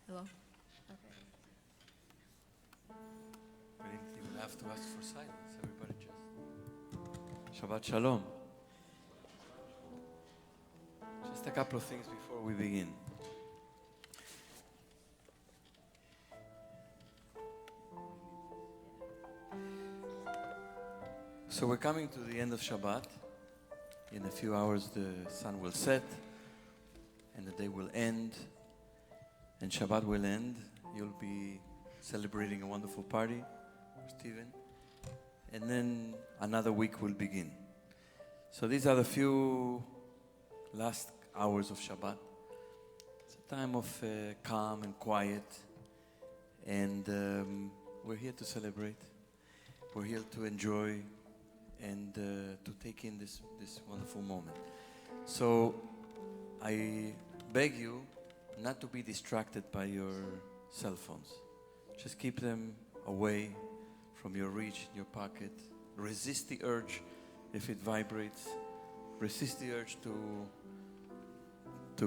Hello? Okay. We didn't even have to ask for silence. Everybody just... Shabbat Shalom. Just a couple of things before we begin. So we're coming to the end of Shabbat. In a few hours the sun will set and the day will end and Shabbat will end. You'll be celebrating a wonderful party for Stephen, and then another week will begin. So these are the few last hours of Shabbat. It's a time of calm and quiet, and we're here to celebrate. We're here to enjoy and to take in this wonderful moment. So I beg you not to be distracted by your cell phones. Just keep them away from your reach, in your pocket. Resist the urge if it vibrates. Resist the urge to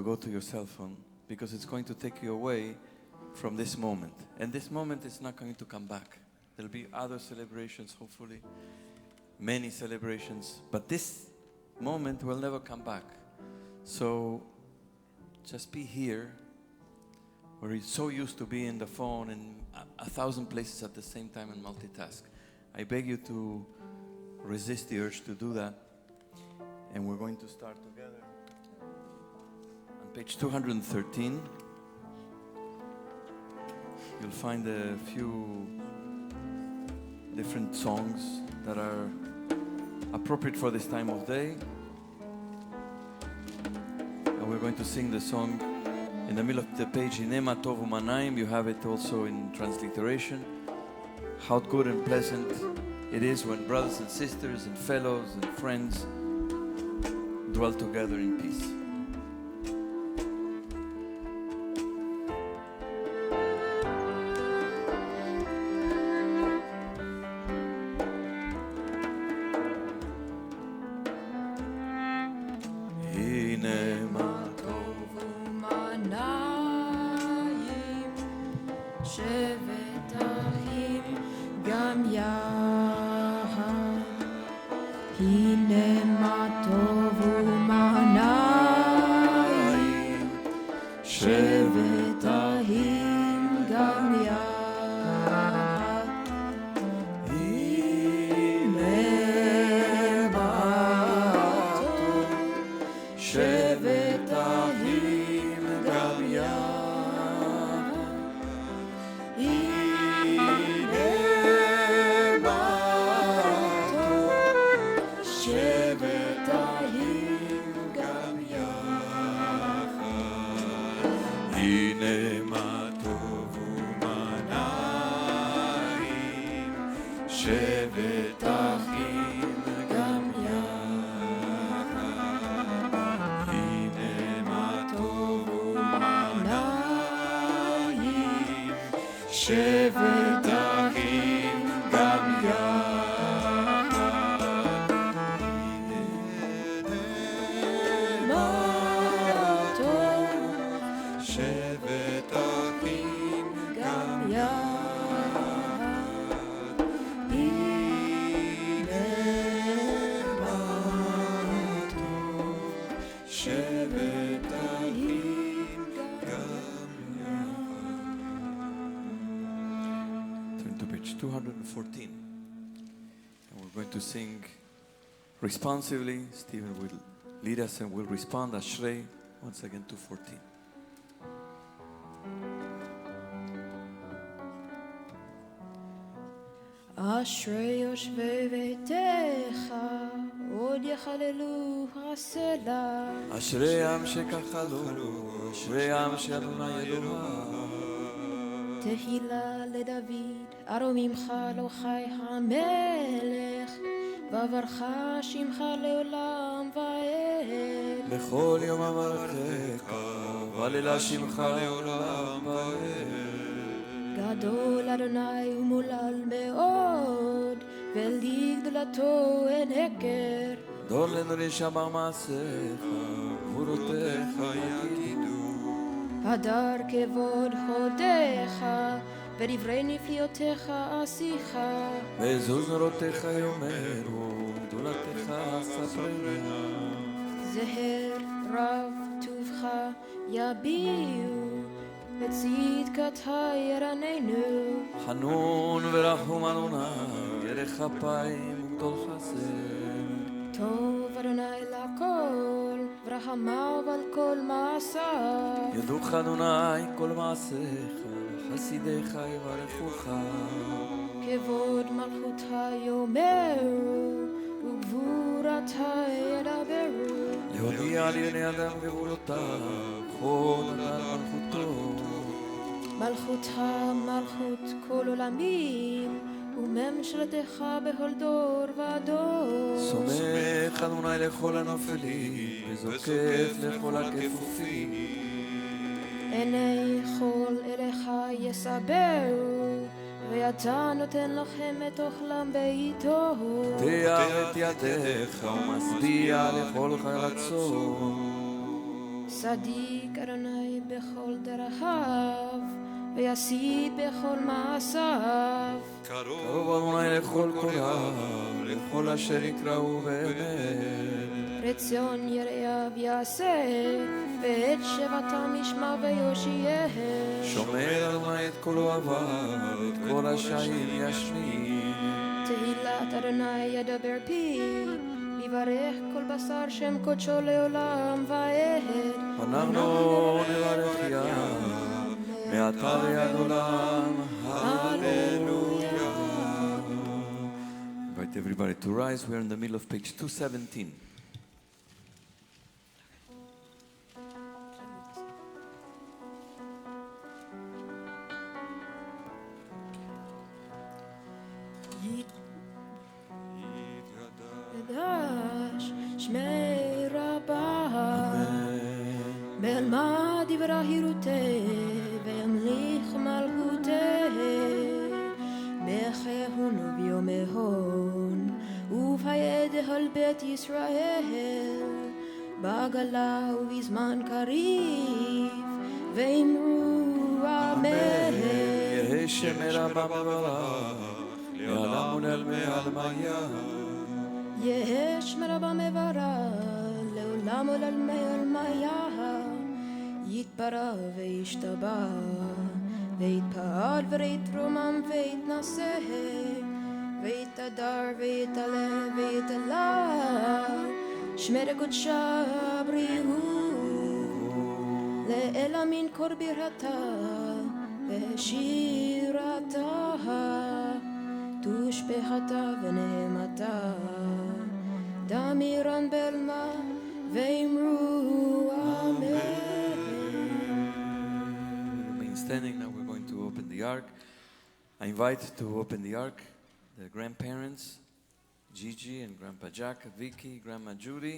go to your cell phone, because it's going to take you away from this moment. And this moment is not going to come back. There'll be other celebrations, hopefully, many celebrations, but this moment will never come back. So just be here, where you're so used to being in the phone and a thousand places at the same time and multitask. I beg you to resist the urge to do that. And we're going to start together on page 213. You'll find a few different songs that are appropriate for this time of day. And we're going to sing the song in the middle of the page, Minha Tov U'Manayim. You have it also in transliteration. How good and pleasant it is when brothers and sisters and fellows and friends dwell together in peace. Turn to page 214. And we're going to sing responsively. Stephen will lead us and will respond. Ashrei, once again, 214. אשרי יושבי ביתך, עוד יחללו הסלע. אשרי עם שכחלו, אשרי עם שאדוני אלוהיו. תהילה לדוד, ארומימך אלוהי המלך, וברכה שמך לעולם ועד. לכל יום אברכך, והללה שמך לעולם ועד. גדול אדוני ומולל מאוד, ולגדולתו אין הכר. דור לנו לשמר מעשיך, גבורותיך יגידו. הדר כבוד חודיך, ודברי נפלאותיך עשיך. וזוז נורותיך יאמרו, גדולתך ספרנה. זהר רב טובך יביעו, בצדקתך ירננו. חנון ורחום אדוני, ירך אפיים וגדול חסד. טוב אדוני לכל, ורחמיו על כל מעשיו. ידוך אדוני כל מעשיך, חסידיך יברכוך. כבוד מלכותך יאמרו, וגבורתך ידברו. להודיע לבני אדם גבולותיו, חוד על מלכותו. מלכותך מלכות כל עולמים, וממשלתך בכל דור ודור. סומך אדוני לכל הנופלים, וזוקף לכל הכפופים. עיני כל אליך יסברו, ואתה נותן לכם את אוכלם בעיתו. תיאר את ידיך ומשביע לכל חרצון. צדיק אדוני בכל דרכיו, ויסית בכל מעשיו. קרוב אדוני לכל קוראיו, לכל אשר יקראו באמת. רצון יראיו יעשה, ואת שבתם ישמע ויושיעם. שומר אדוני את כל אוהביו, את כל רשעים ישמיע. תהילת אדוני ידבר פי, ויברך כל בשר שם קודשו לעולם ועד. אנחנו נברך ים, מעתה ועד עולם, הללויה. Invite everybody to rise. We are in the middle of page 217. שמי רבה, באלמה דברה הירותי, וימליך מלכותי, בחיינו ביומי הון, ובהיד על בית ישראל, בעגלה ובזמן קריב, ואמרו אמן. יהי שמי רבה מברך, לעולם ולעלמי עלמיה. יש מרבה מברה, לעולם ולעלמי עלמיה. יתפרע וישתבע, ויתפעל ויתרומם ויתנשא, ויתהדר ויתעלה ויתעלה. שמי לקודשה בריאו, לאל אמין קור בירתה ושירתה. תושבחתה ונהמתה, דמירן בלמה ואמרו אמן. Remain standing. Now we're going to open the ark. I invite to open the ark the grandparents, Gigi and Grandpa Jack, Vicky, Grandma Judy,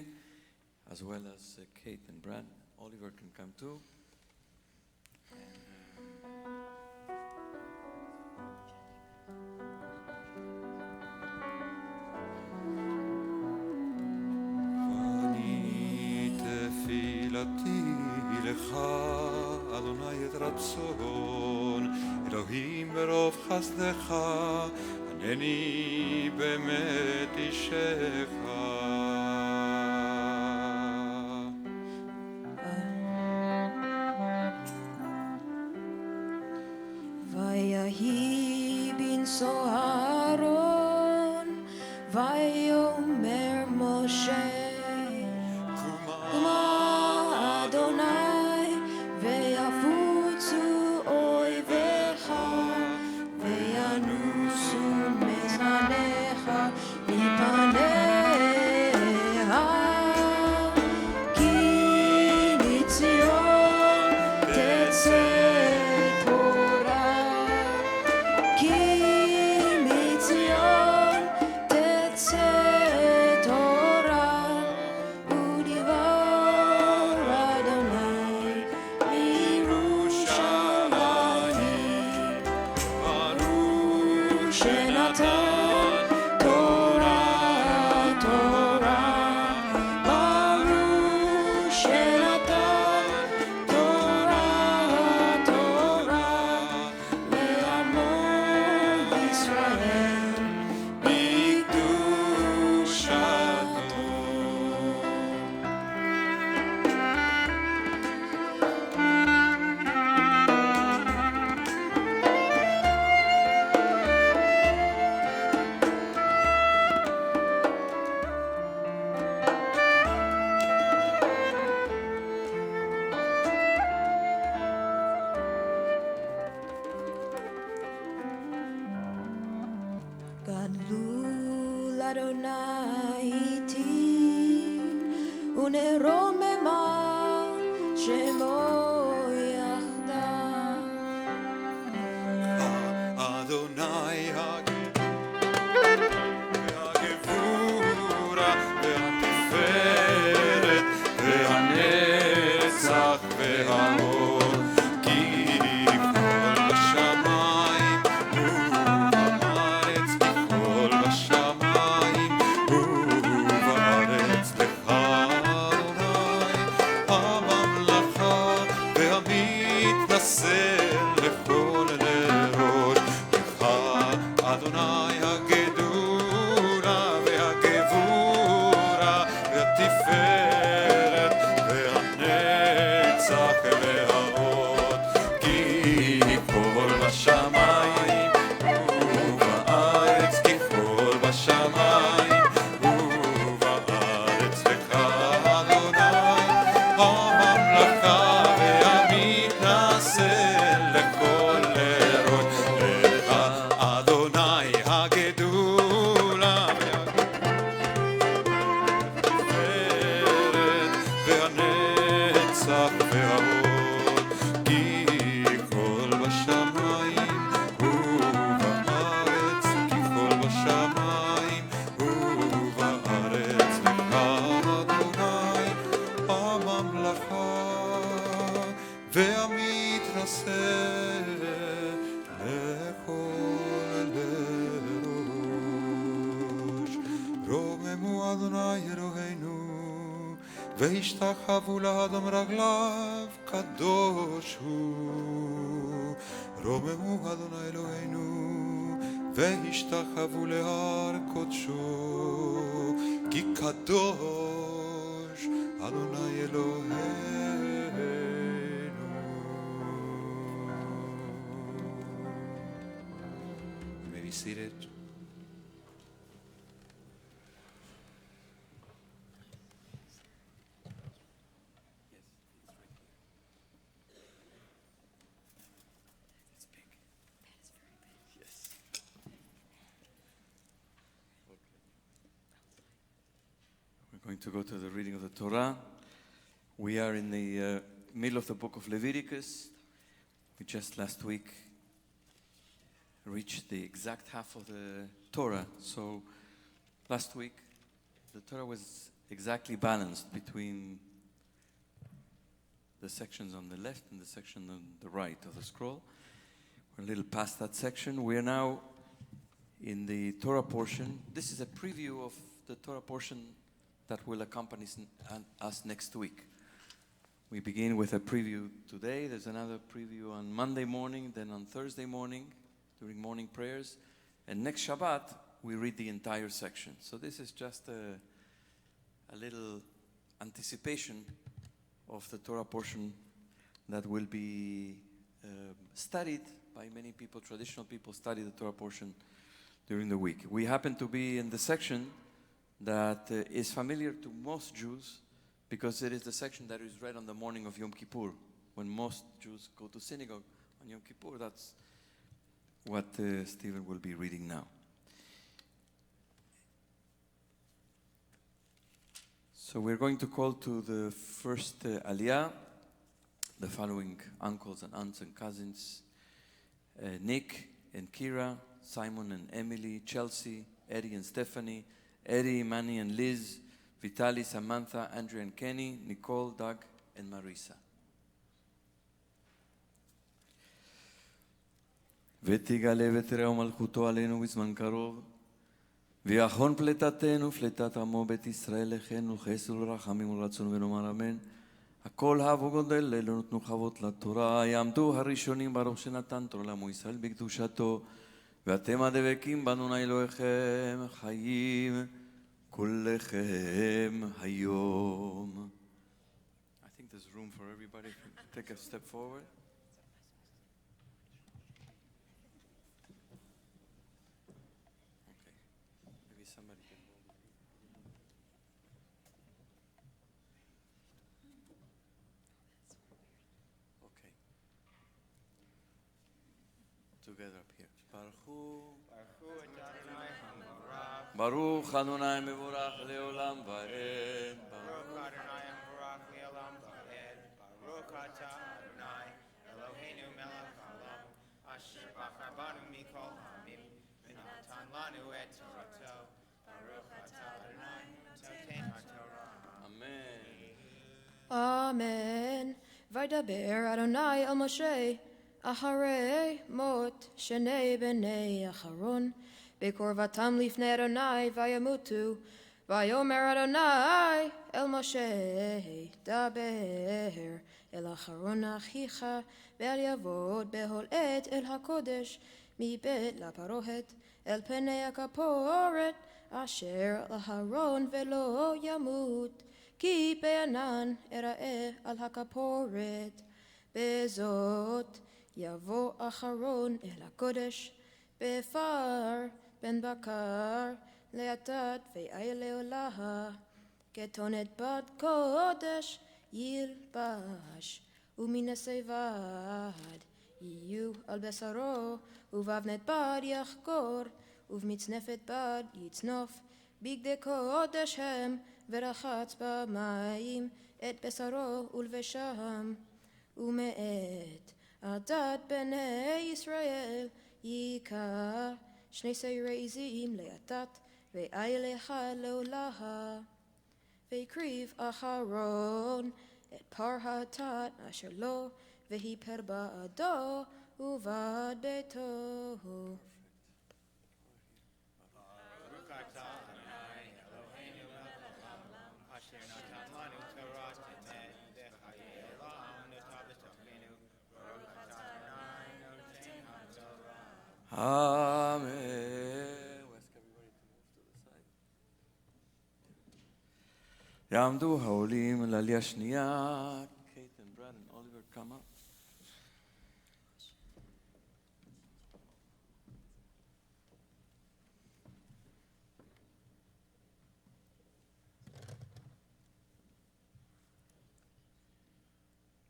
as well as Kate and Brad. Oliver can come too. תפילתי לך, אדוני את רצון, אלוהים ברוב חסדך, ענני באמת אישך. ויהי בנשוא אהרון, ויאמר משה, כי אדוני איתי, ונרוממה שמו יחדיו. אדוני הגבורה והתפארת והנצח וההוד, כי כל בשמיים ובארץ, כי כל בשמיים ובארץ, לך אדוני הממלכה והמתנשא לכל לראש, לך אדוני הגדולה והגבורה והתפארת והנצח וההוד, כי כל בשמיים ובארץ, כי כל בשמיים ובארץ, לך אדוני הממלכה והמתנשא לכל לראש, לך אדוני הגדולה והתפארת והנצח וההוד, כי כל בשמיים ובארץ, כי כל בשמיים ובארץ, לך אדוני הממלכה והמתנשא לכל לראש. רוממו אדוני אלוהינו והשתחוו לאדום רגליו, קדוש הוא. רוממו אדוני אלוהינו והשתחוו להר קודשו, כי קדוש אדוני אלוהינו. You may be seated. We're going to go to the reading of the Torah. We are in the middle of the book of Leviticus. We just last week reached the exact half of the Torah. So last week the Torah was exactly balanced between the sections on the left and the section on the right of the scroll. We're a little past that section. We are now in the Torah portion. This is a preview of the Torah portion that will accompany us next week. We begin with a preview today. There's another preview on Monday morning, then on Thursday morning during morning prayers. And next Shabbat, we read the entire section. So this is just a little anticipation of the Torah portion that will be studied by many people. Traditional people study the Torah portion during the week. We happen to be in the section that is familiar to most Jews because it is the section that is read on the morning of Yom Kippur. When most Jews go to synagogue on Yom Kippur, that's what Stephen will be reading now. So we're going to call to the first Aliyah, the following uncles and aunts and cousins, Nick and Kira, Simon and Emily, Chelsea, Eddie and Stephanie, Eddie, Manny and Liz, Vitali, Samantha, Andrea and Kenny, Nicole, Doug and Marisa. ותגלה ותראה מלכותו עלינו בזמן קרוב, ויחון פלטתנו פלטת עמו בית ישראל לכנו חסד ורחמים ורצון ונאמר אמן. הכל הבו גודל לנו נתנו חוות לתורה, יעמדו הראשונים ברוך שנתן תורה לעמו ישראל בקדושתו, ואתם הדבקים באדוני אלוהיכם חיים כולכם היום. I think there's room for everybody. Take a step forward. Okay. Maybe somebody can hold it. Okay. Together up here. Baruch Hu. Baruch Hu Adonai HaMorach ברוך אדוני מבורך לעולם ועד. Baruch Adonai Baruch Le'olam Va'ed. Baruch Ata Adonai Eloheinu Melech Haolam Asher Bachar Banu Mikol Ha'amim V'natan Lanu Et Torato. Baruch Ata Adonai Noten HaTorah. אמן. Amen. Vaydaber Adonai el Moshe, Acharei mot shnei bnei Acharon, bekorvatam lifnei Adonai vayamutu, vayomer Adonai el Moshe, daber el Acharon achicha, ve'al yavod behol et el hakodesh, מבית לפרוכת, אל פני הכפורת, אשר לאהרון ולא ימות, כי בענן אראה על הכפורת. בזאת יבוא אחרון אל הקודש, בפר בן בקר, ליתת ויעלה עולה, כתונת בת קודש ילבש, ומן הסבד יהיו על בשרו, ובאבנת בד יחקור, ובמצנפת בד יצנוף, בגדי קודש הם, ורחץ במים את בשרו ולבשם. ומאת עדת בני ישראל ייקח שני שעירי עזים ליתת, ועיל אחד לעולה. והקריב אחרון את פר התת אשר לו, והיפר בעדו ובעד ביתו. Baruch Ata Adonai Eloheinu Melech Haolam Asher natan lanu Torah temet v'chayei olam nota b'tochenu. Baruch Ata Adonai Noten HaTorah. Amen. We'll ask everybody to move to the side. יעמדו העולים לעלייה שנייה. Kate and Brad and Oliver come up.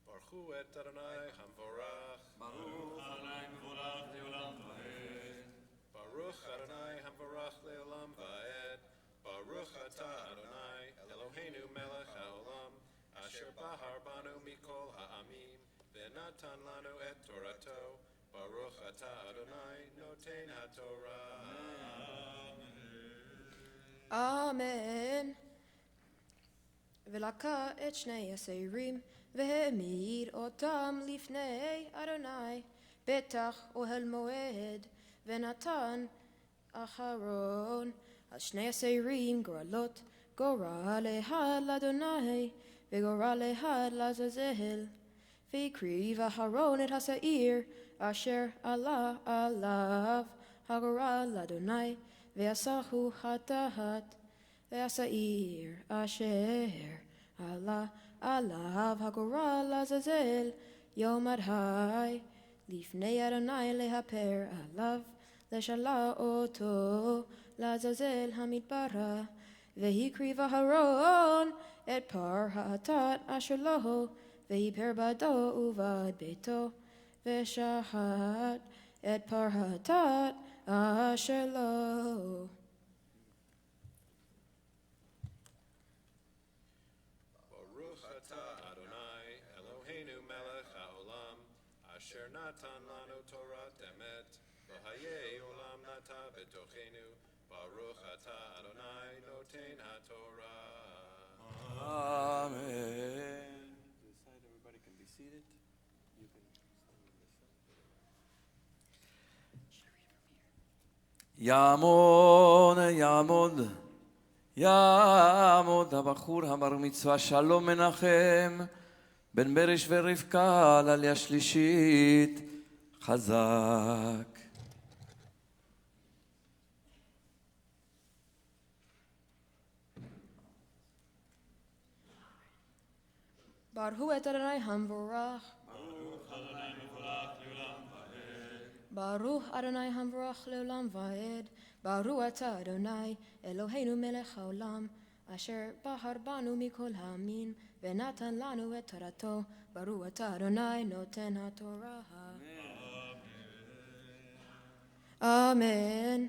ברכו את אדוני המבורך. ברוך אדוני מבורך לעולם ועד. ברוך אדוני המבורך לעולם ועד. ברוך אתה אדוני אלוהינו מלך העולם, אשר בחר בנו מכל העמים, ונתן לנו את תורתו. ברוך אתה אדוני נותן התורה. אמן. ולקח את שני השעירים, והעמיד אותם לפני אדוני, פתח אוהל מועד, ונתן אחרון על שני השעירים גורלות, גורל אחד לאדוני, וגורל אחד לעזאזל. והקריב אחרון את השעיר, אשר עלה עליו הגורל לאדוני, ועשהו חטאת. והשעיר אשר עלה עליו הגורל לעזאזל, יעמד חי לפני אדוני להפר עליו, לשלח אותו לעזאזל המדברה. והקריב אהרון את פר האתת אשר לו, והיפר בעדו ובעד ביתו, ושחט את פר האתת אשר לו. ברוך אתה אדוני אלוהינו מלך העולם, אשר נתן לנו תורת אמת, וחיי עולם נטע בתוכנו. ברוך אתה אדוני נותן התורה. Amen. This side, everybody can be seated. You can stand on this side. יעמוד הבחור הבר מצווה שלום מנחם, בן ברש ורבקה לעלייה שלישית, חזק. ברכו את אדוני המבורך. ברוך אדוני המבורך לעולם ועד. ברוך אתה אדוני אלוהינו מלך העולם, אשר בחר בנו מכל העמים, ונתן לנו את תורתו. ברוך אתה אדוני נותן התורה. אמן.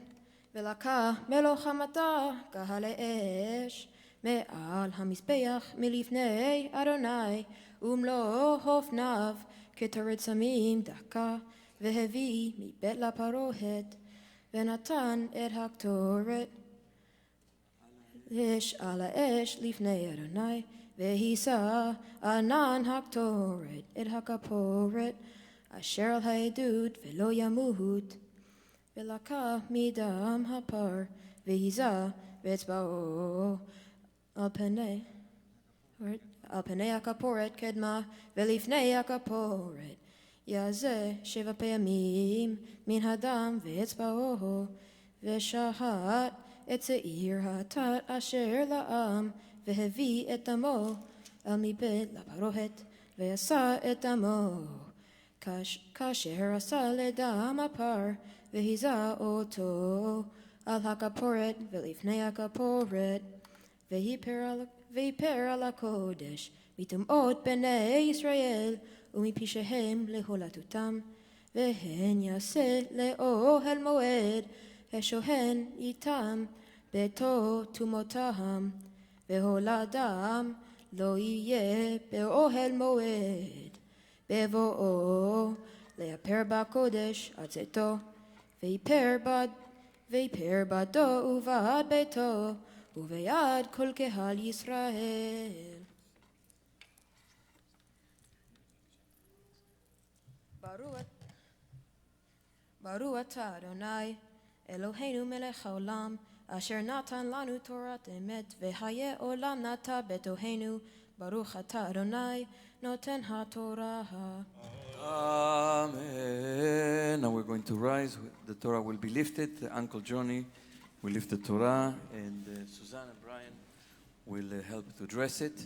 ולקה מלוך המטה קהל האש מעל המזבח מלפני אדוני ומלוא אופניו כתרד סמים דקה והביא מבית לפרוכת ונתן את הקטורת אש על האש לפני אדוני והישא ענן הקטורת את הכפורת אשר על העדות ולא ימות ולקה מדם הפר והיזה באצבעו על פני הכפורת קדמה ולפני הכפורת יזה 7 פעמים מן הדם ואצבעו ושחט את שעיר התת אשר לעם והביא את דמו על מבית לפרוכת ועשה את דמו כאשר עשה לדם הפר והיזה אותו על הכפורת ולפני הכפורת ויפר על הקודש מטומאות בני ישראל ומפשעיהם להולדותם והן יעשה לאוהל מועד השוכן איתם ביתו טומאותם והולדם לא יהיה באוהל מועד בבואו להפר בקודש עד צאתו ויפר בדו ובעד ביתו וביד כל קהל ישראל. ברוך אתה אדוני אלוהינו מלך העולם אשר נתן לנו תורת אמת וחיי עולם נטע בתוכנו ברוך אתה אדוני נותן התורה. Amen. Now we're going to rise. The Torah will be lifted. Uncle Johnny will lift the Torah, and Suzanne and Brian will help to dress it.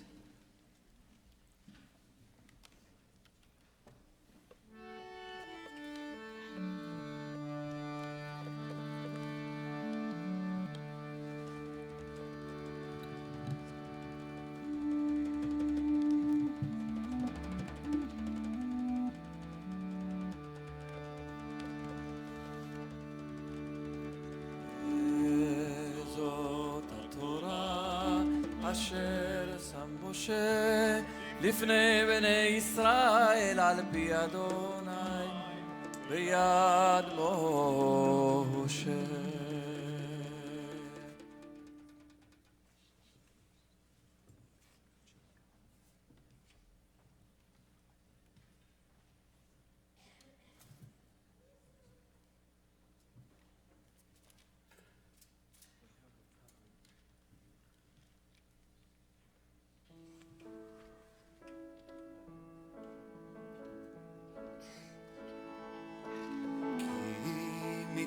אשר שם משה לפני בני ישראל על פי אדוני ביד משה.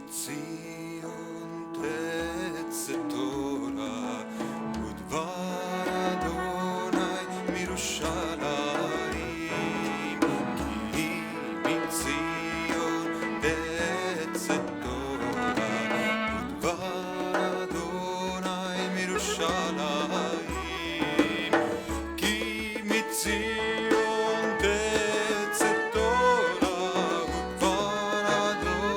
ציון תצא תורה ודבר אדוני מירושלים כי מציון תצא תורה ודבר אדוני מירושלים כי מציון תצא תורה ודבר אדוני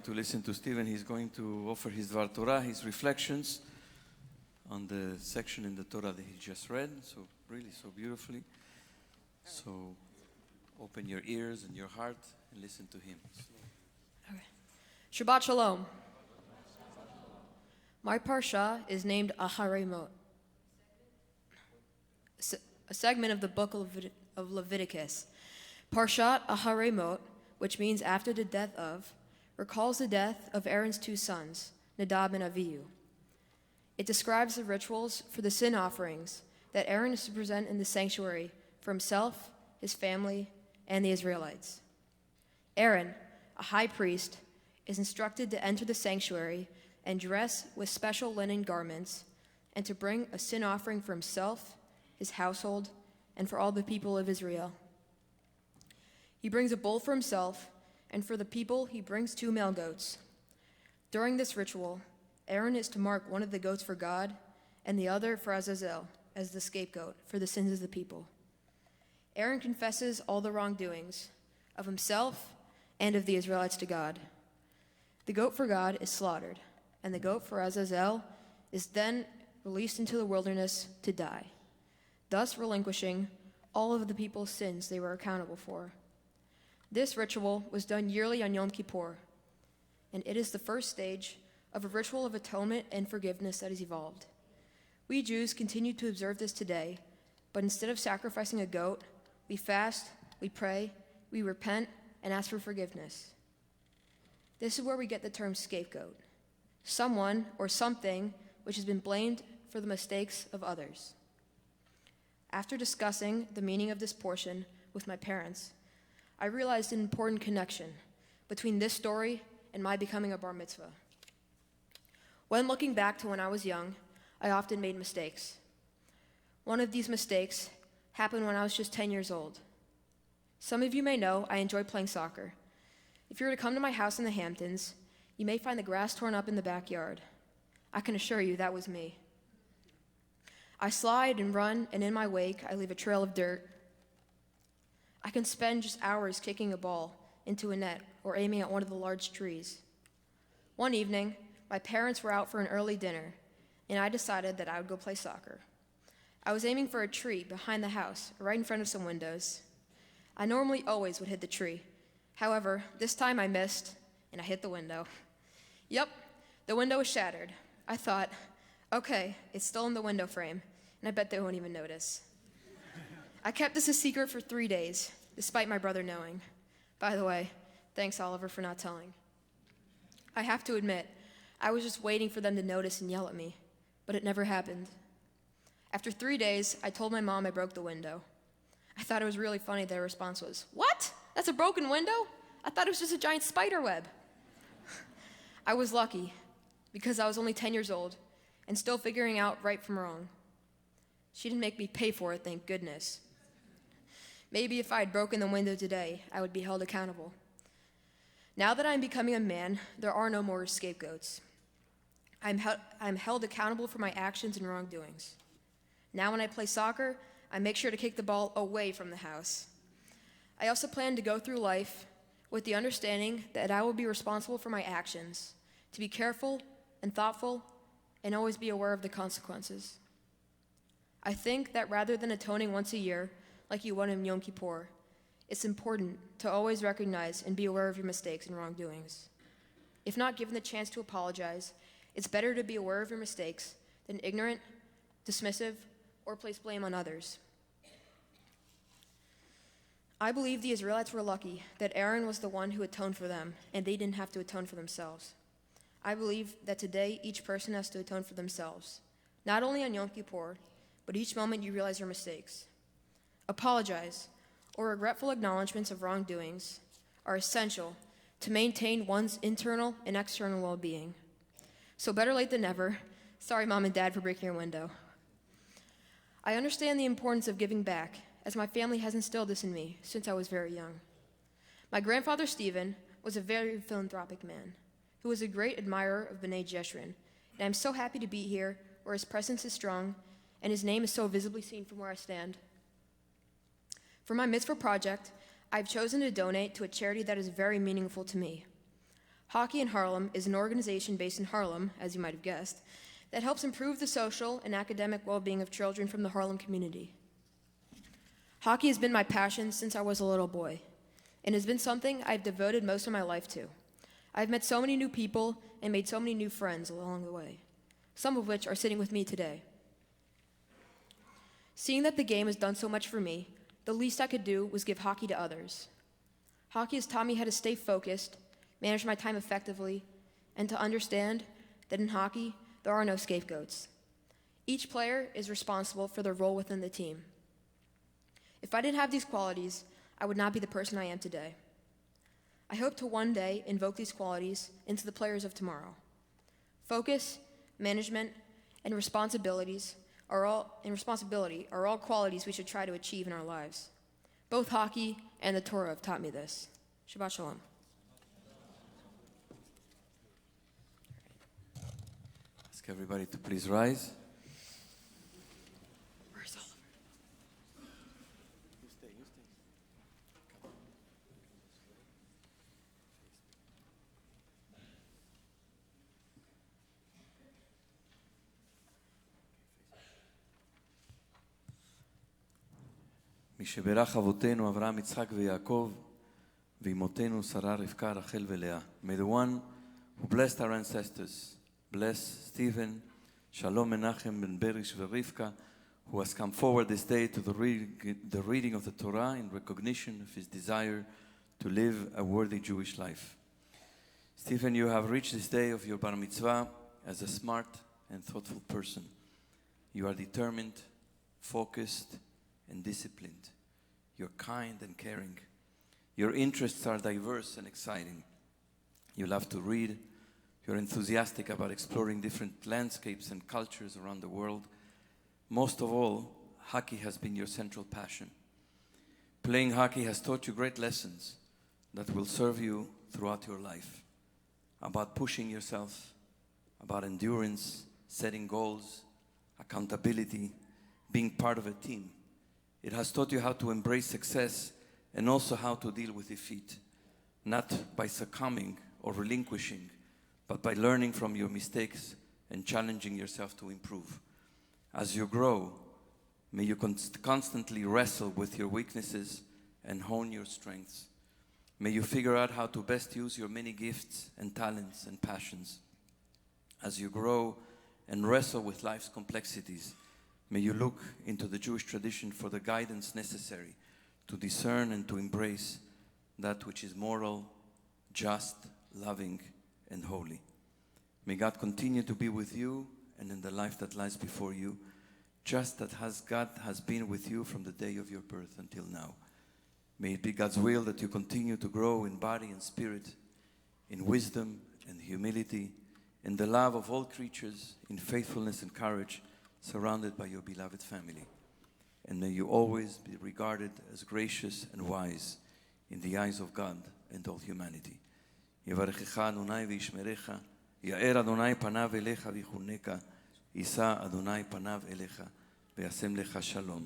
to listen to Stephen. He's going to offer his Dvar Torah, his reflections on the section in the Torah that he just read, so really so beautifully. So open your ears and your heart and listen to him. Okay. Shabbat Shalom. My parsha is named Aharei Mot, a segment of the book of Leviticus. Parshat Aharei Mot, which means after the death of, recalls the death of Aaron's 2 sons, Nadab and Avihu. It describes the rituals for the sin offerings that Aaron is to present in the sanctuary for himself, his family, and the Israelites. Aaron, a high priest, is instructed to enter the sanctuary and dress with special linen garments and to bring a sin offering for himself, his household, and for all the people of Israel. He brings a bull for himself, and for the people he brings 2 male goats. During this ritual, Aaron is to mark one of the goats for God and the other for Azazel as the scapegoat for the sins of the people. Aaron confesses all the wrongdoings of himself and of the Israelites to God. The goat for God is slaughtered, and the goat for Azazel is then released into the wilderness to die, thus relinquishing all of the people's sins they were accountable for. This ritual was done yearly on Yom Kippur, and it is the first stage of a ritual of atonement and forgiveness that has evolved. We Jews continue to observe this today, but instead of sacrificing a goat, we fast, we pray, we repent, and ask for forgiveness. This is where we get the term scapegoat, someone or something which has been blamed for the mistakes of others. After discussing the meaning of this portion with my parents, I realized an important connection between this story and my becoming a bar mitzvah. When looking back to when I was young, I often made mistakes. One of these mistakes happened when I was just 10 years old. Some of you may know I enjoy playing soccer. If you were to come to my house in the Hamptons, you may find the grass torn up in the backyard. I can assure you that was me. I slide and run, and in my wake, I leave a trail of dirt. I can spend just hours kicking a ball into a net or aiming at one of the large trees. One evening, my parents were out for an early dinner, and I decided that I would go play soccer. I was aiming for a tree behind the house, right in front of some windows. I normally always would hit the tree. However, this time I missed, and I hit the window. Yep, the window was shattered. I thought, okay, it's still in the window frame, and I bet they won't even notice. I kept this a secret for 3 days, despite my brother knowing. By the way, thanks, Oliver, for not telling. I have to admit, I was just waiting for them to notice and yell at me, but it never happened. After 3 days, I told my mom I broke the window. I thought it was really funny. Their response was, "What? That's a broken window? I thought it was just a giant spider web." I was lucky, because I was only 10 years old and still figuring out right from wrong. She didn't make me pay for it, thank goodness. Maybe if I had broken the window today, I would be held accountable. Now that I'm becoming a man, there are no more scapegoats. I'm held accountable for my actions and wrongdoings. Now when I play soccer, I make sure to kick the ball away from the house. I also plan to go through life with the understanding that I will be responsible for my actions, to be careful and thoughtful, and always be aware of the consequences. I think that rather than atoning once a year, like you would in Yom Kippur, it's important to always recognize and be aware of your mistakes and wrongdoings. If not given the chance to apologize, it's better to be aware of your mistakes than ignorant, dismissive, or place blame on others. I believe the Israelites were lucky that Aaron was the one who atoned for them, and they didn't have to atone for themselves. I believe that today each person has to atone for themselves, not only on Yom Kippur, but each moment you realize your mistakes. Apologize or regretful acknowledgments of wrongdoings are essential to maintain one's internal and external well-being. So better late than never. Sorry, Mom and Dad, for breaking your window. I understand the importance of giving back, as my family has instilled this in me since I was very young. My grandfather, Stephen, was a very philanthropic man who was a great admirer of B'nai Jeshurun, and I'm so happy to be here where his presence is strong and his name is so visibly seen from where I stand. For my mitzvah project, I've chosen to donate to a charity that is very meaningful to me. Hockey in Harlem is an organization based in Harlem, as you might have guessed, that helps improve the social and academic well-being of children from the Harlem community. Hockey has been my passion since I was a little boy, and has been something I've devoted most of my life to. I've met so many new people and made so many new friends along the way, some of which are sitting with me today. Seeing that the game has done so much for me, the least I could do was give hockey to others. Hockey has taught me how to stay focused, manage my time effectively, and to understand that in hockey, there are no scapegoats. Each player is responsible for their role within the team. If I didn't have these qualities, I would not be the person I am today. I hope to one day invoke these qualities into the players of tomorrow. Focus, management, and responsibility are all qualities we should try to achieve in our lives. Both hockey and the Torah have taught me this. Shabbat Shalom. Ask everybody to please rise. Where's Oliver? משברך אבותינו אברהם, יצחק ויעקב, ואימותינו שרה, רבקה, רחל ולאה. May the one who blessed our ancestors bless Stephen, Shalom Menachem ben Berish Rivka, who has come forward this day to the reading of the Torah in recognition of his desire to live a worthy Jewish life. Stephen, you have reached this day of your bar mitzvah as a smart and thoughtful person. You are determined, focused, and disciplined. You're kind and caring. Your interests are diverse and exciting. You love to read. You're enthusiastic about exploring different landscapes and cultures around the world. Most of all, hockey has been your central passion. Playing hockey has taught you great lessons that will serve you throughout your life. About pushing yourself, about endurance, setting goals, accountability, being part of a team. It has taught you how to embrace success and also how to deal with defeat, not by succumbing or relinquishing, but by learning from your mistakes and challenging yourself to improve. As you grow, may you constantly wrestle with your weaknesses and hone your strengths. May you figure out how to best use your many gifts and talents and passions. As you grow and wrestle with life's complexities, may you look into the Jewish tradition for the guidance necessary to discern and to embrace that which is moral, just, loving, and holy. May God continue to be with you and in the life that lies before you, just as God has been with you from the day of your birth until now. May it be God's will that you continue to grow in body and spirit, in wisdom and humility, in the love of all creatures, in faithfulness and courage, surrounded by your beloved family. And may you always be regarded as gracious and wise in the eyes of God and all humanity. יברכך אדוני וישמרך, יאר אדוני פניו אליך ויחונקה, יישא אדוני פניו אליך וישם לך שלום.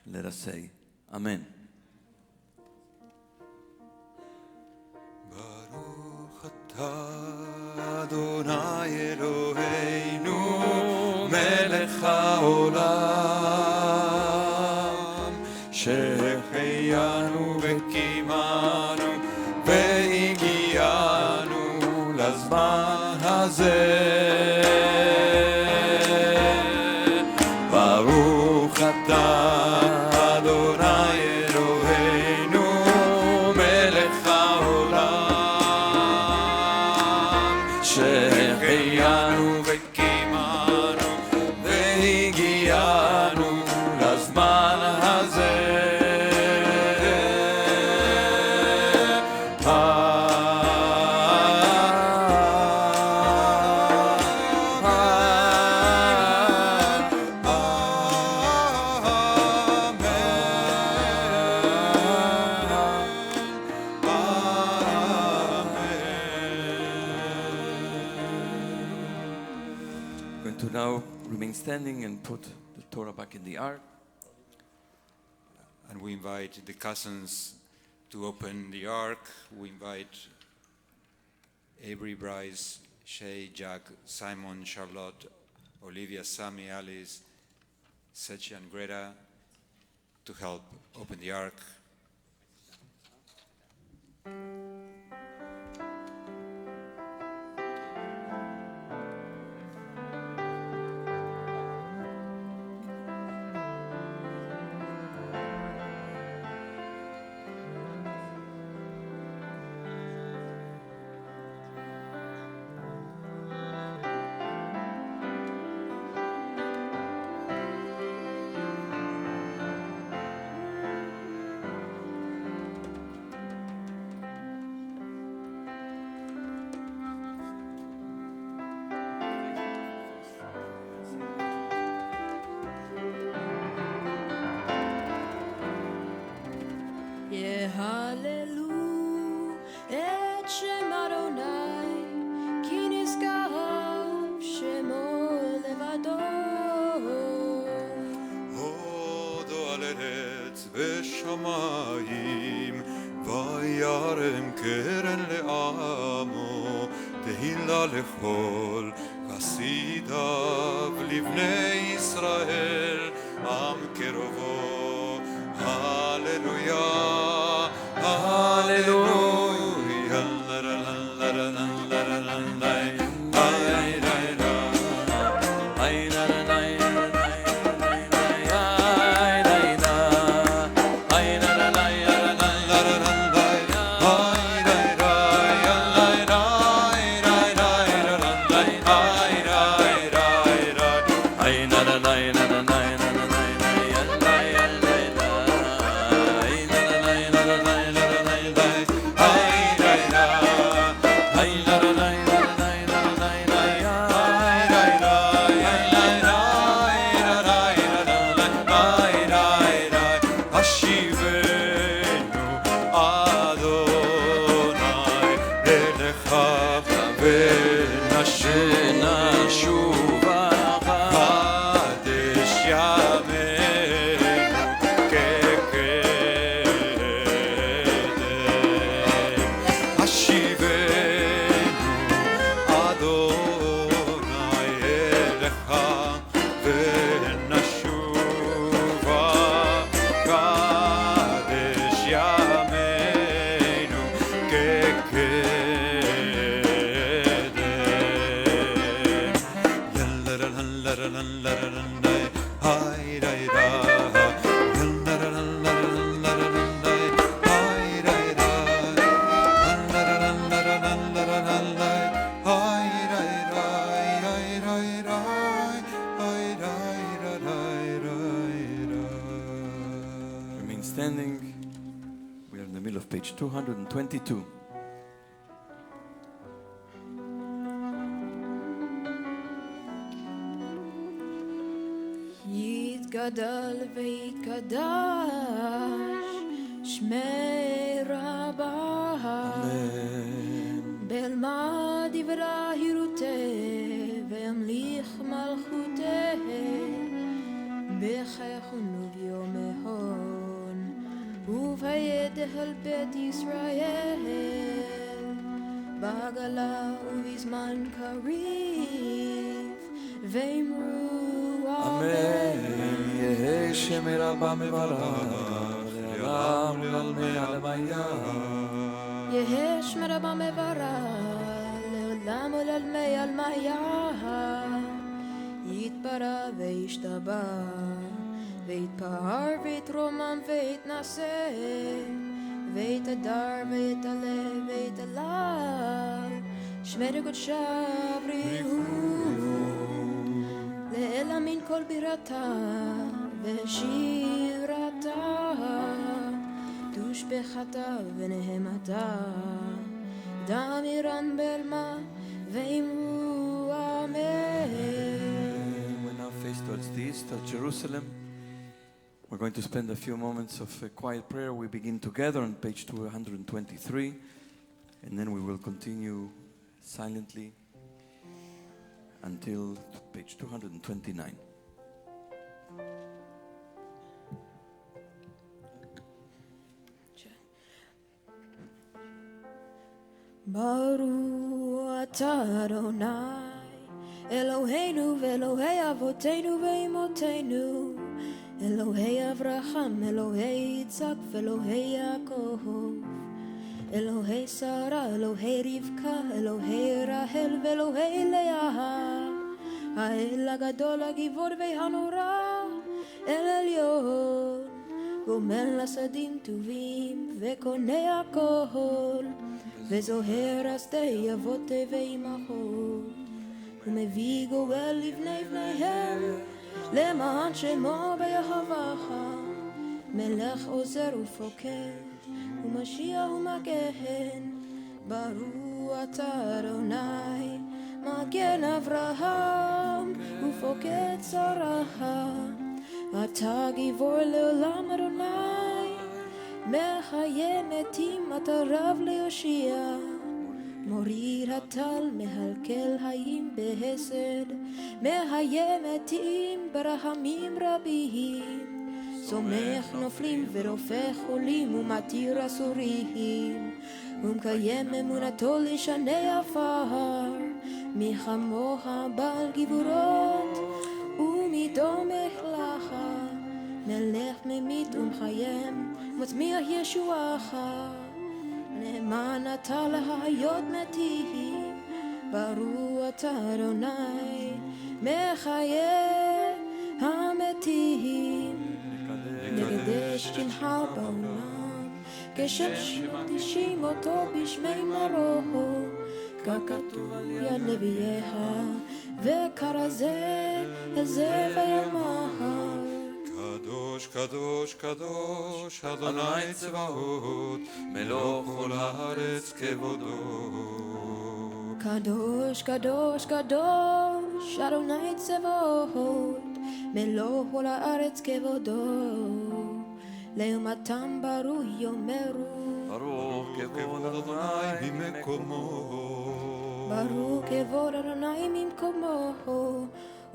Let us say, Amen. ברוך אתה אדוני אלוהינו מלך העולם שהחיינו וקיימנו והגיענו לזמן הזה. ברוך אתה אדוני אלוהינו מלך העולם שהחיינו וקיימנו והגיענו לזמן הזה. Going to now remain standing and put the Torah back in the ark. And we invite the cousins to open the ark. We invite Avery, Bryce, Shay, Jack, Simon, Charlotte, Olivia, Sammy, Alice, Sechi, and Greta to help open the ark. השמיים, וירם קרן לעמו, תהילה לכל חסידיו, לבני ישראל, עם קרובו. הללויה, הללויה, Remain standing. We are in the middle of page 222. יתגדל ויתקדש שמי רבה בלמה דברה הירותי וימליך מלכותי בחייכון וביום ההון ובידל בית ישראל בעגלה ובזמן קריב ואמרו אמן. יהי שמי רבה מברך לעולם ולעלמי עלמיה. יהי שמי רבה מברך לעולם ולעלמי עלמיה. יתפרע וישתבח ויתפאר ויתרומם ויתנשא ויתהדר ויתעלה ויתהלל שמי קודשה בריאו לאל מן כל בירתה ושירתה תושבחתה ונהמתה דמירן בלמה ואמרו אמן. We're now faced towards the east of Jerusalem. We're going to spend a few moments of quiet prayer. We begin together on page 223, and then we will continue silently until page 229. Baruch atah Adonai Eloheinu ve'Elohei avotenu ve'imotenu Elohei Avraham, Elohei Yitzhak ve'Elohei Yaakov Elohei Sarah, Elohei Rivka, Elohei Rahel ve'Elohei Leah האל הגדול הגיבור והנורא אל עליון גומל לשדים טובים וקונה הכל וזוהר השדה אבות ואימהות ומביא גואל לבני בניהם למען שמו ביהבך מלך עוזר ופוקד ומשיח ומגן ברוך אתה אדוני מגן אברהם ופוקד שרה אתה גיבור לעולם אדוני מחיה מתים אתה רב ליושיע מוריד הטל מהלכל חיים בהסד מחיה מתים ברחמים רבים סומך נופלים ורופא חולים ומתיר אסורים ומקיים אמונתו לשני עפר מי כמוך בעל גבורות ומתומך לך מלך ממית ומחיים מצמיח ישועך נאמן אתה להיות מתים ברוך אתה אדוני מחיה המתים נקדש שמך בעולם כשם שמקדישים אותו בשמי מרום ככתוב על יד נביאיך וכרזה אל זרע ימיך קדוש, קדוש, קדוש, אדוני צבאות, מלוך כל הארץ כבודו. קדוש, קדוש, קדוש, אדוני צבאות, מלוך כל הארץ כבודו. לעומתם ברוך יאמרו, ברוך כבוד אדוני ממקומו. ברוך כבוד אדוני ממקומו.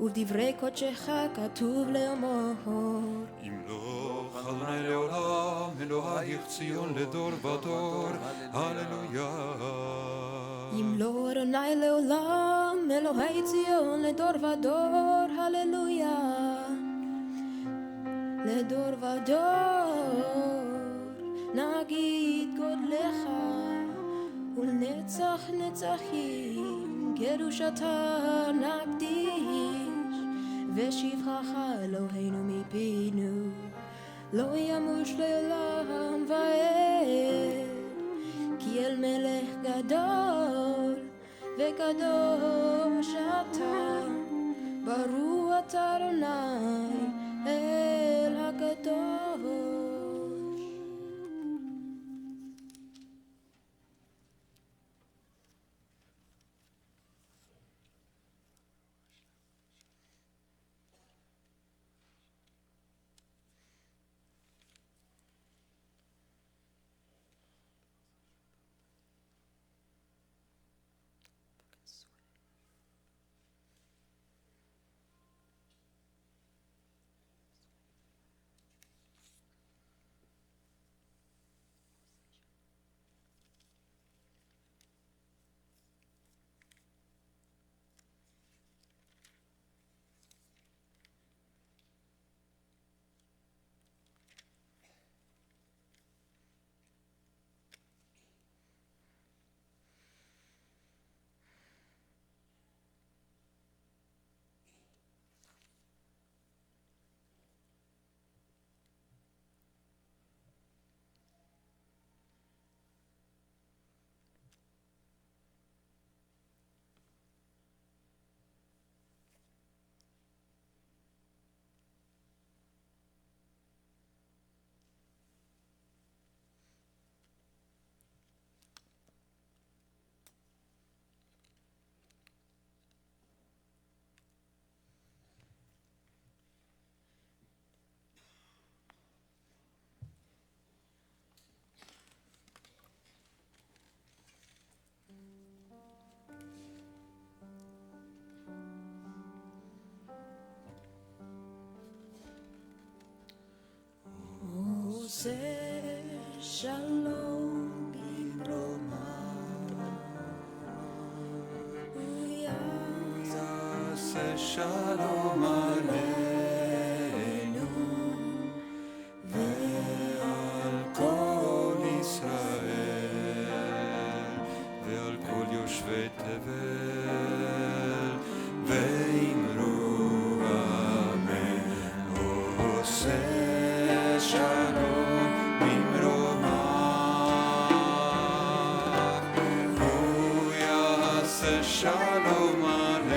ובדברי קודשך כתוב לאמור ימלוך אדוני לעולם, אלוהיך ציון לדור ודור, הללויה. ימלוך אדוני לעולם, אלוהי ציון לדור ודור, הללויה. לדור ודור נגיד גודלך ולנצח נצחים קדושתה נקדיש ושבחך אלוהינו מפינו לא ימוש לעולם ועד כי אל מלך גדול וקדוש אתה ברוך אתה אדוני אל הקדוש. עושה שלום במרומה הוא יעשה שלום עלינו ועל כל ישראל ועל כל יושבי תבל ואמרו אמן. עושה שלום במרומה הוא יעשה שלום עלינו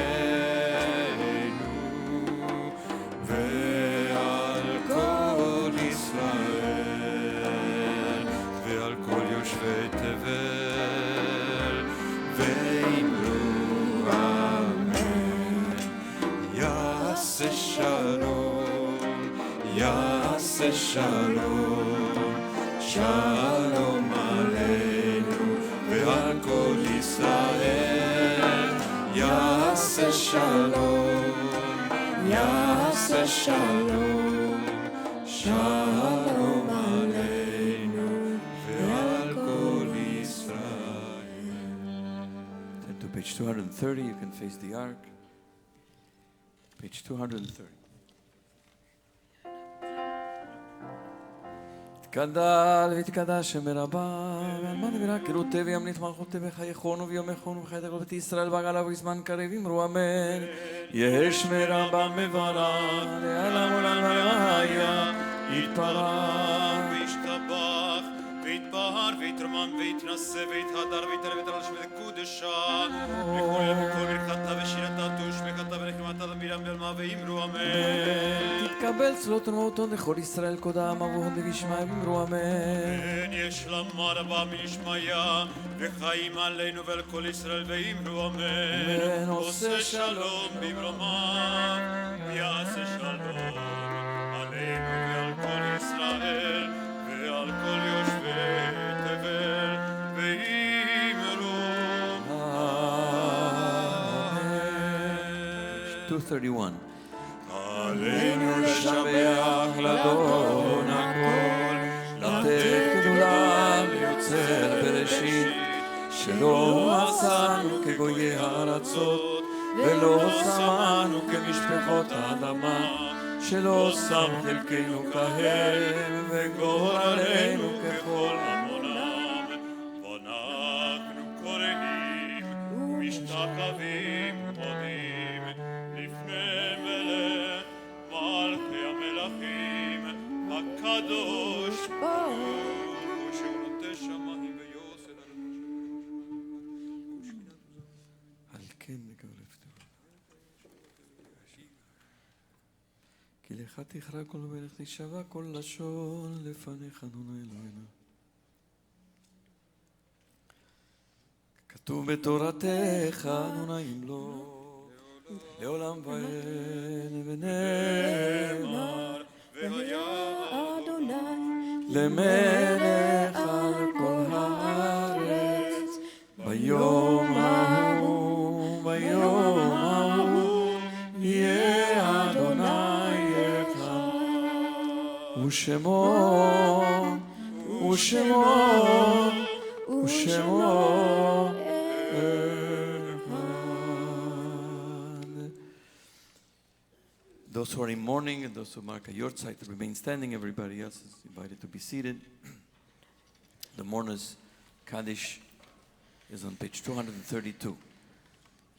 ועל כל ישראל ועל כל יושבי תבל ואמרו אמן. יעשה שלום, יעשה שלום, שלום עלינו ועל כל ישראל. יעשה שלום, יעשה שלום, שלום עלינו ועל כל ישראל. Then to page 230, you can face the ark. Page 230. יתגדל ויתקדש שם רבה, ועלמא דברה כרותי וימליך מלכותי וחייכון וביומכון וחיית הגלות בית ישראל בעגלה ובזמן קריב אמרו אמן. יהי שמי רבה מברך, לעולם עולם והיה יתפרח וישתבח ויתבהר ויתרומם ויתנשא ויתהדר ויתעלה על שמי קודשה וכל ברכתה ושירתה ושמחתה ונחמתה למירם ולמה ואמרו אמן. תתקבל צלות תרומתו לכל ישראל קודם אבוהון וישמעאל ואמרו אמן. יש לומר רבה מישמעיה וחיים עלינו ועל כל ישראל ואמרו אמן. עושה שלום במרומיו יעשה שלום עלינו ועל כל ישראל ועל כל יושבי תבל ואמרו אמן. 231. עלינו לשבח לאדון הכל לתת גדולה ליוצר בראשית שלא עשנו כגויי הארצות ולא שמנו כמשפחות האדמה שלא שם חלקנו כהם וגורלנו ככל עמונם ואנחנו קוראים ומשתחווים מודים לפני מלך מלכי המלכים הקדוש ברוך הוא שהוא נוטה שמיים ויוסד על כן נקרב טוב כי לך תכרע כל מלך תשבע כל לשון לפניך אדוני אלוהינו. כתוב בתורתך אדוני ימלוך לעולם ועד ונאמר והיה אדוני למלך על כל הארץ ביום ההוא יהיה אדוני אחד ושמו Those who are in mourning and those who mark a yortzeit remain standing. Everybody else is invited to be seated. The mourners' Kaddish is on page 232.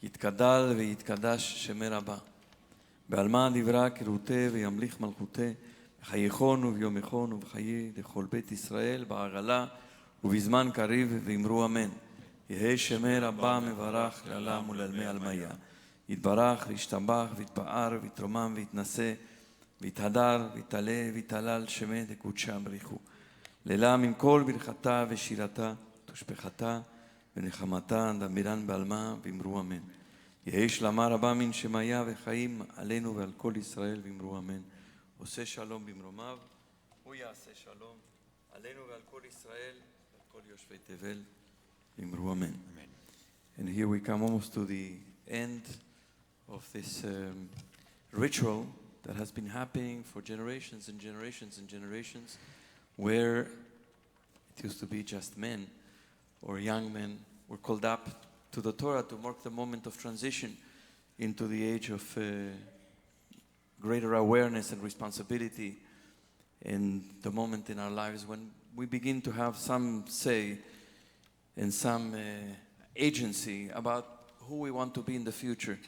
יתגדל ויתקדש שמי רבה. בעלמא דברה כרותי וימליך מלכותי. בחייכון וביומכון ובחיי לכל בית ישראל בעגלה ובזמן קריב ואמרו אמן. יהי שמי רבה מברך לעולם ולעלמי עלמיה. יתברך וישתבח ויתפאר ויתרומם ויתנשא ויתהדר ויתעלה ויתהלל שמי דקודשה בריחו. לעילם עם כל ברכתה ושירתה תושבחתה ונחמתה דמירן בעלמא ואמרו אמן. יהי שלמה רבה מן שמיה וחיים עלינו ועל כל ישראל ואמרו אמן. עושה שלום במרומיו, הוא יעשה שלום עלינו ועל כל ישראל ועל כל יושבי תבל ואמרו אמן. And here we come almost to the end of this ritual that has been happening for generations and generations and generations, where it used to be just men or young men were called up to the Torah to mark the moment of transition into the age of greater awareness and responsibility, and the moment in our lives when we begin to have some say and some agency about who we want to be in the future,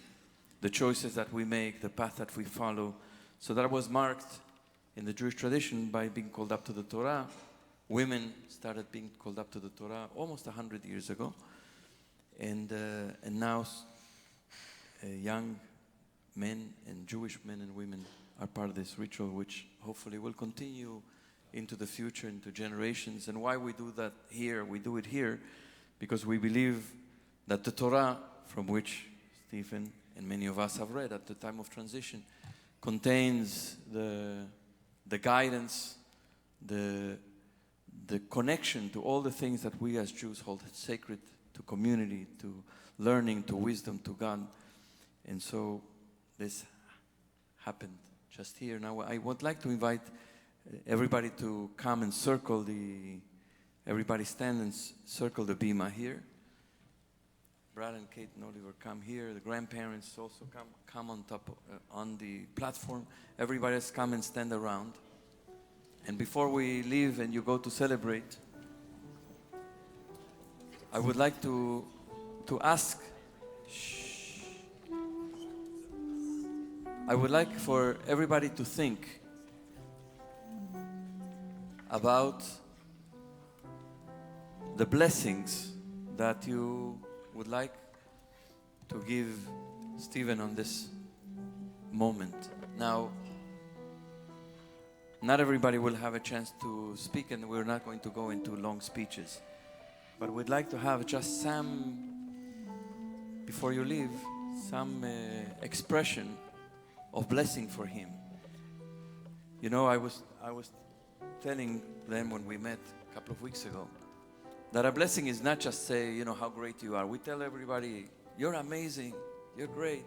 the choices that we make, the path that we follow. So that was marked in the Jewish tradition by being called up to the Torah. Women started being called up to the Torah almost 100 years ago. And now young men and Jewish men and women are part of this ritual, which hopefully will continue into the future, into generations. And why we do that here, we do it here, because we believe that the Torah, from which Stephen and many of us have read at the time of transition, contains the guidance, the connection to all the things that we as Jews hold sacred, to community, to learning, to wisdom, to God. And so this happened just here. Now I would like to invite everybody to come and circle everybody stand and circle the bima here. Brad and Kate and Oliver come here. The grandparents also come on top, on the platform. Everybody else come and stand around. And before we leave and you go to celebrate, I would like to ask, I would like for everybody to think about the blessings that you would like to give Stephen on this moment. Now, not everybody will have a chance to speak, and we're not going to go into long speeches. But we'd like to have just some, before you leave, some expression of blessing for him. You know, I was telling them when we met a couple of weeks ago that a blessing is not just say, you know, how great you are. We tell everybody, you're amazing, you're great.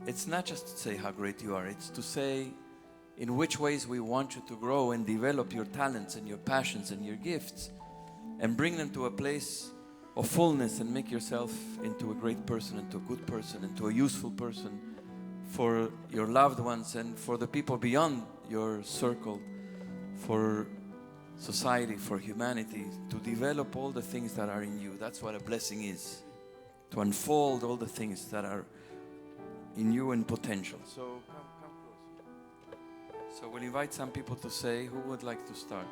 It's not just to say how great you are. It's to say in which ways we want you to grow and develop your talents and your passions and your gifts and bring them to a place of fullness and make yourself into a great person, into a good person, into a useful person for your loved ones and for the people beyond your circle, for society, for humanity, to develop all the things that are in you. That's what a blessing is, to unfold all the things that are in you in potential. So come closer. So we'll invite some people to say, who would like to start?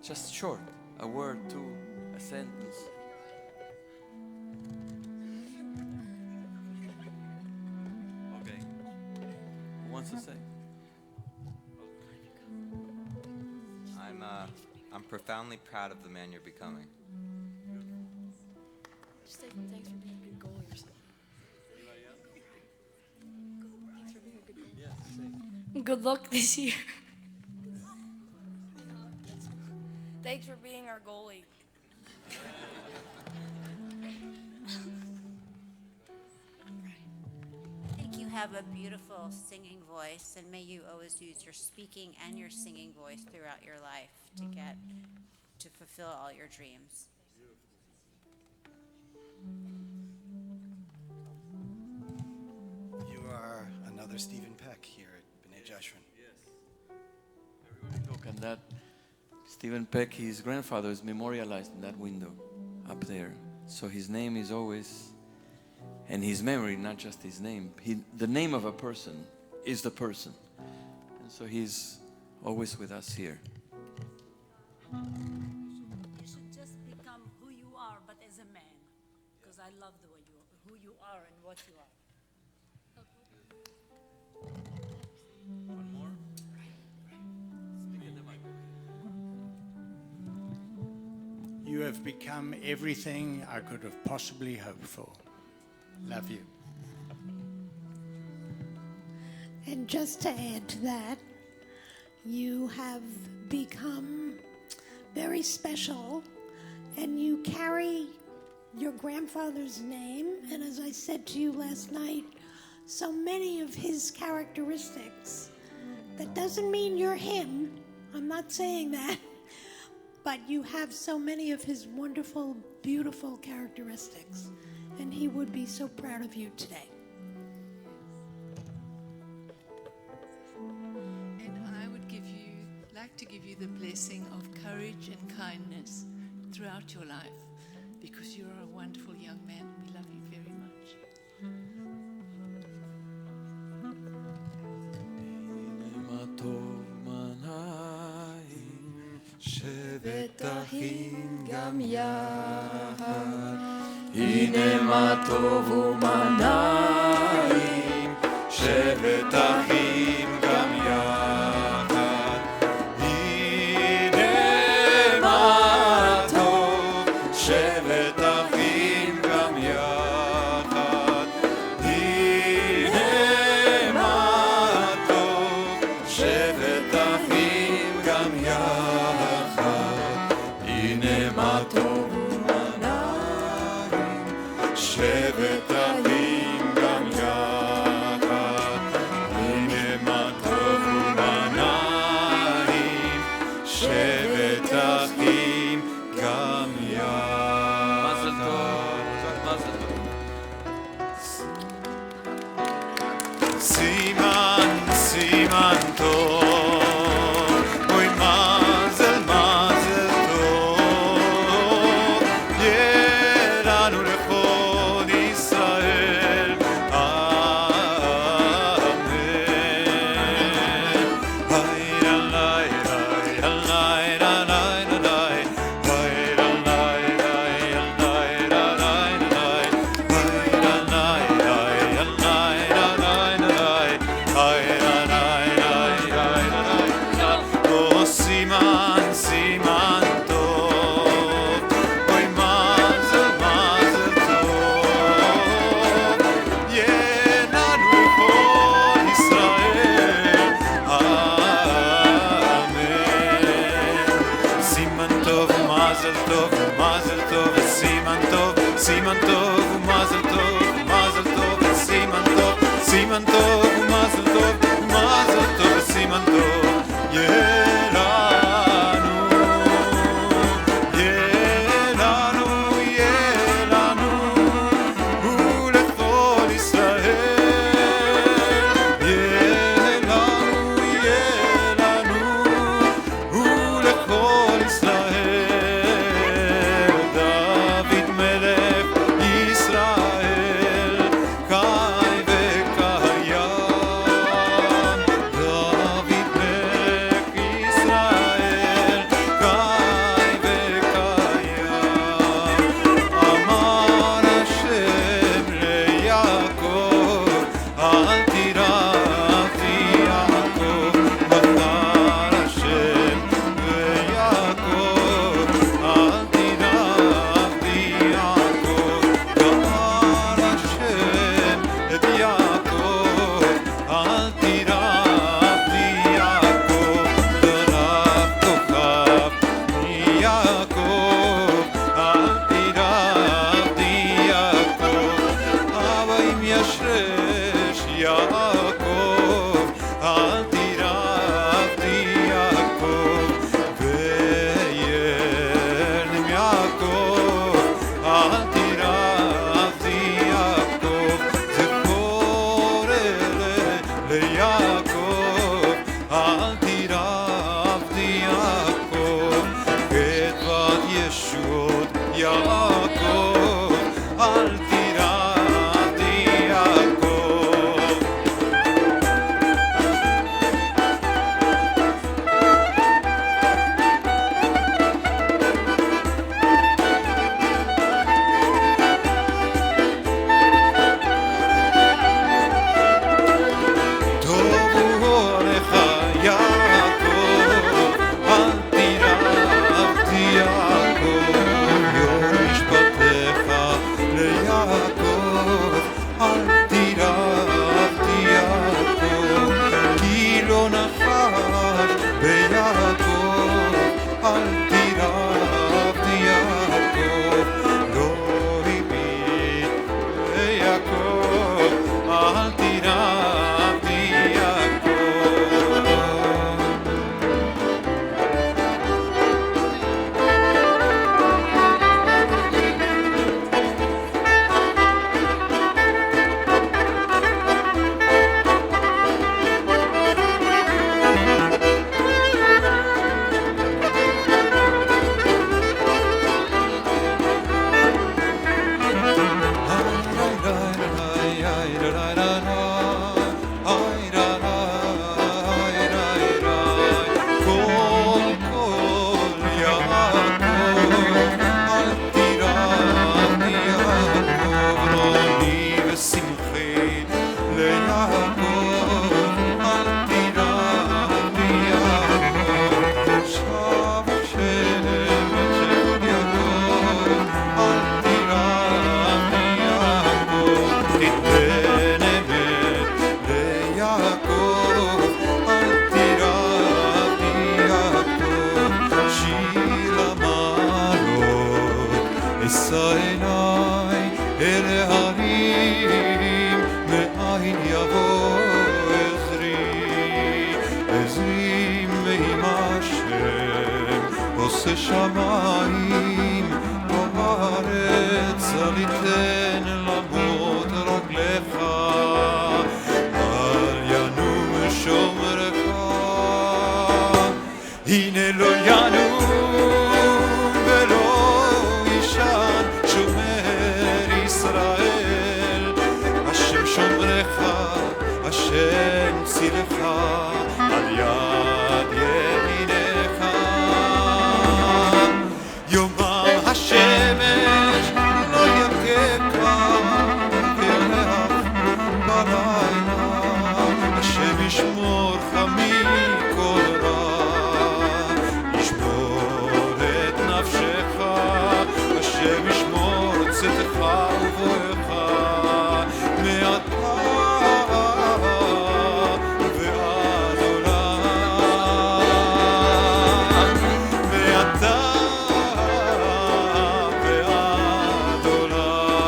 Just short, a word, two, a sentence. Okay. Who wants to say? I'm profoundly proud of the man you're becoming. Just say thanks for being a good goalie or something. Thanks for being a good goalie. Yes, say. Good luck this year. Thanks for being our goalie. I think you have a beautiful singing voice, and may you always use your speaking and your singing voice throughout your life to fulfill all your dreams. You are another Stephen Peck here at B'nai Jeshurun. Yes. Everybody look at that. Stephen Peck, his grandfather is memorialized in that window up there. So his name is always, and his memory, not just his name. The name of a person is the person. And so he's always with us here. You should just become who you are, but as a man. Because I love the way who you are and what you are. One more. Speak in the mic. You have become everything I could have possibly hoped for. Love you. And just to add to that, you have become very special, and you carry your grandfather's name, and as I said to you last night, so many of his characteristics. That doesn't mean you're him, I'm not saying that, but you have so many of his wonderful, beautiful characteristics, and he would be so proud of you today. And I would like to give you the blessing of courage and kindness throughout your life, because you're a wonderful young man. We love you very much. שבת אחים גם יחד, הנה מה טוב ומה נעים, שבת אחים גם יחד, הנה מה טוב, שבת אחים גם יחד, הנה מה טוב, שבת אחים גם יחד, הנה מה טוב ומה נעים, שבת אחים גם יחד, הנה מה טוב ומה נעים. סימן טוב ומזל טוב, מזל טוב וסימן טוב, סימן טוב ומזל טוב, מזל טוב וסימן טוב. יהיה לנו, יהיה לנו, יהיה לנו, ולכל ישראל. יהיה לנו, יהיה לנו, ולכל ישראל. דוד מלך ישראל, חי וקיים. דוד מלך ישראל, חי וקיים. אמר השם ליעקב, אל תיראי יעקב. בחר השם ליעקב, אל תיראי יעקב. גאל השם את יעקב, אל תיראי יעקב. זרח כוכב מיעקב, אל תיראי יעקב. אבל אם ישרש יעקב, אל תיראי יעקב. וירדם יעקב, אל תיראי יעקב. זכור ליעקב, אל תיראי יעקב. כתבת ישועות יעקב, אל תיראי יעקב. טוב הוא לך יעקב, אל תיראי יעקב. יום משפטיך ליעקב, אל תיראי יעקב. כי לא נחש ביעקב, אל תיראי יעקב. לא הביט ליעקב, אל תיראי יעקב. אשא עיני אל ההרים, מאין יבוא עזרי. עזרי מעם השם, עושה שמיים בארץ. אל יתן למות רגליך, אל ינום שומרך. הנה לא ינום ולא יישן שומר ישראל. השם שומרך, השם צילך, על יד ימינך. יומם השמש לא יככה, וירח בלילה. השם ישמורך מכל רע, ישמור את נפשך. השם ישמור צאתך ובואך, מעתה ועד עולם. מעתה ועד עולם.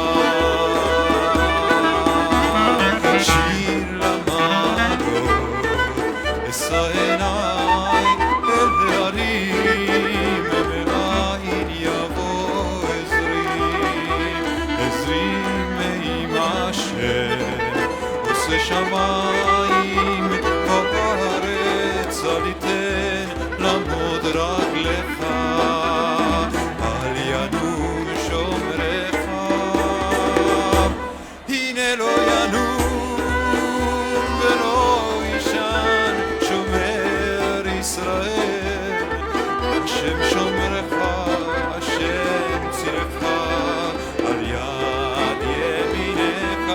השמיים בארץ אל יתן לעמוד רגליך אל ינום שומרך הנה לא ינום ולא יישן שומר ישראל השם שומרך השם צילך על יד ימינך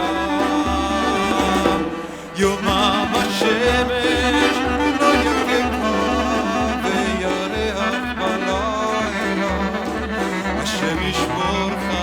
יומם השמש לא יכך וירח בלילה השם ישמורך